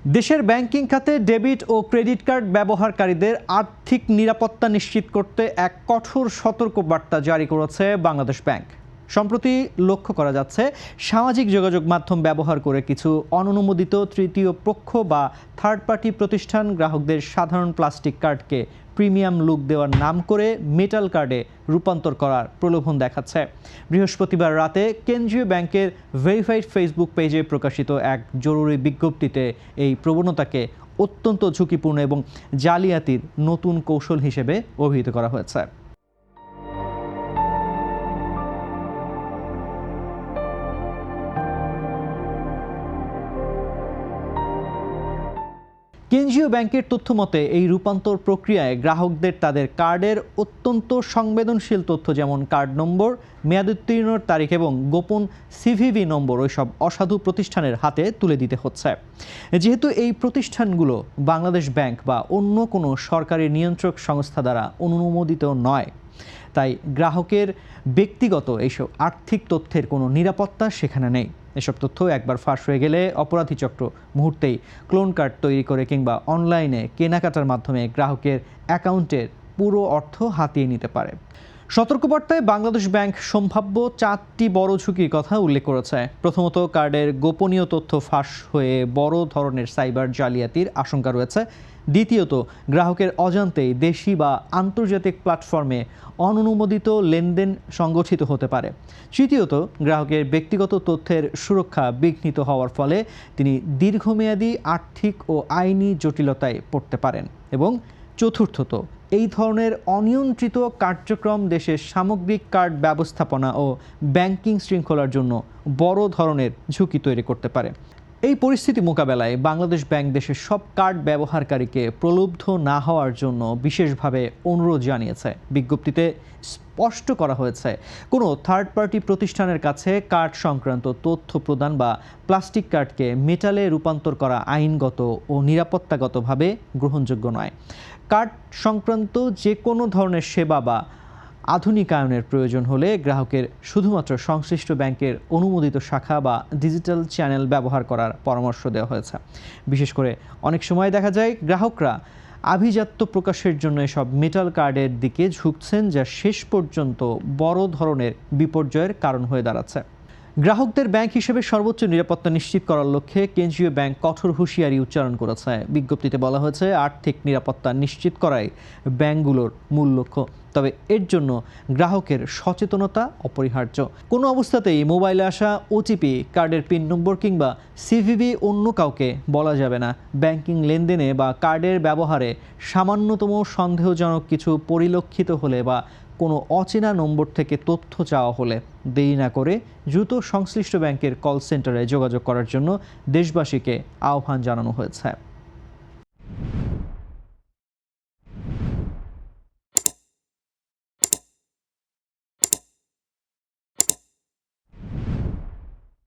দেশের ব্যাংকিং খাতে ডেবিট ও credit card ব্যবহারকারীদের আর্থিক নিরাপত্তা নিশ্চিত করতে এক কঠোর সতর্কবার্তা জারি করেছে বাংলাদেশ ব্যাংক। সম্প্রতি লক্ষ্য করা যাচ্ছে সামাজিক যোগাযোগ মাধ্যম ব্যবহার করে কিছু অননুমোদিত তৃতীয় পক্ষ বা থার্ড পার্টি প্রতিষ্ঠান গ্রাহকদের সাধারণ প্লাস্টিক কার্ডকে প্রিমিয়াম লুক দেওয়ার নাম করে মেটাল কার্ডে রূপান্তর করার প্রলোভন দেখাচ্ছে। বৃহস্পতিবার রাতে কেন্দ্রীয় ব্যাংকের ভেরিফাইড ফেসবুক পেজে প্রকাশিত এক জরুরি বিজ্ঞপ্তিতে এই প্রবণতাকে অত্যন্ত ঝুঁকিপূর্ণ এবং জালিয়াতির নতুন কৌশল হিসেবে অভিহিত করা হয়েছে। কেন্দ্রীয় ব্যাংকের তথ্য মতে এই রূপান্তর প্রক্রিয়ায় গ্রাহকদের তাদের কার্ডের অত্যন্ত সংবেদনশীল তথ্য যেমন কার্ড নম্বর, মেয়াদোত্তীর্ণর তারিখ এবং গোপন সিভিভি নম্বর ওইসব অসাধু প্রতিষ্ঠানের হাতে তুলে দিতে হচ্ছে। যেহেতু এই প্রতিষ্ঠানগুলো বাংলাদেশ ব্যাংক বা অন্য কোনো সরকারি নিয়ন্ত্রক সংস্থা দ্বারা অনুমোদিত নয়, তাই গ্রাহকের ব্যক্তিগত এইসব আর্থিক তথ্যের কোনো নিরাপত্তা সেখানে নেই। এসব তথ্য একবার ফাঁস হয়ে গেলে অপরাধী চক্র মুহূর্তেই ক্লোন কার্ড তৈরি করে কিংবা অনলাইনে কেনাকাটার মাধ্যমে গ্রাহকের অ্যাকাউন্টের পুরো অর্থ হাতিয়ে নিতে পারে। সতর্কবার্তায় বাংলাদেশ ব্যাংক সম্ভাব্য 4টি বড় ঝুঁকির কথা উল্লেখ করেছে। প্রথমত, কার্ডের গোপনীয় তথ্য ফাঁস হয়ে বড় ধরনের সাইবার জালিয়াতির আশঙ্কা রয়েছে। দ্বিতীয়ত, গ্রাহকের অজান্তেই দেশি বা আন্তর্জাতিক প্ল্যাটফর্মে অননুমোদিত লেনদেন সংগঠিত হতে পারে। তৃতীয়ত, গ্রাহকের ব্যক্তিগত তথ্যের সুরক্ষা বিঘ্নিত হওয়ার ফলে তিনি দীর্ঘমেয়াদী আর্থিক ও আইনি জটিলতায় পড়তে পারেন। এবং চতুর্থত, এই ধরনের অনিয়ন্ত্রিত কার্যক্রম দেশের সামগ্রিক কার্ড ব্যবস্থাপনা ও ব্যাংকিং শৃঙ্খলার জন্য বড় ধরনের ঝুঁকি তৈরি করতে পারে। এই পরিস্থিতি মোকাবেলায় বাংলাদেশ ব্যাংক দেশের সব কার্ড ব্যবহারকারীকে প্রলুব্ধ না হওয়ার জন্য বিশেষভাবে অনুরোধ জানিয়েছে। বিজ্ঞপ্তিতে স্পষ্ট করা হয়েছে, কোনো থার্ড পার্টি প্রতিষ্ঠানের কাছে কার্ড সংক্রান্ত তথ্য প্রদান বা প্লাস্টিক কার্ডকে মেটালে রূপান্তর করা আইনগত ও নিরাপত্তাগতভাবে গ্রহণযোগ্য নয়। কার্ড সংক্রান্ত যে কোনো ধরনের সেবা বা আধুনিকায়নের প্রয়োজন হলে গ্রাহকের শুধুমাত্র সংশ্লিষ্ট ব্যাংকের অনুমোদিত শাখা বা ডিজিটাল চ্যানেল ব্যবহার করার পরামর্শ দেওয়া হয়েছে। বিশেষ করে অনেক সময় দেখা যায় গ্রাহকরা আভিজাত্য প্রকাশের জন্য এসব মেটাল কার্ডের দিকে ঝুঁকছেন, যা শেষ পর্যন্ত বড় ধরনের বিপর্যয়ের কারণ হয়ে দাঁড়াচ্ছে। গ্রাহকদের ব্যাংক হিসেবে সর্বোচ্চ নিরাপত্তা নিশ্চিত করার লক্ষ্যে কেন্দ্রীয় ব্যাংক কঠোর হুঁশিয়ারি উচ্চারণ করেছে। বিজ্ঞপ্তিতে বলা হয়েছে, আর্থিক নিরাপত্তা নিশ্চিত করাই ব্যাংকগুলোর মূল লক্ষ্য। তবে এর জন্য গ্রাহকের সচেতনতা অপরিহার্য। কোনো অবস্থাতেই মোবাইলে আসা ওটিপি, কার্ডের পিন নম্বর কিংবা সিভিভি অন্য কাউকে বলা যাবে না। ব্যাংকিং লেনদেনে বা কার্ডের ব্যবহারে সামান্যতম সন্দেহজনক কিছু পরিলক্ষিত হলে বা কোনো অচেনা নম্বর থেকে তথ্য চাওয়া হলে দেরি না করে দ্রুত সংশ্লিষ্ট ব্যাংকের কল সেন্টারে যোগাযোগ করার জন্য দেশবাসীকে আহ্বান জানানো হয়েছে।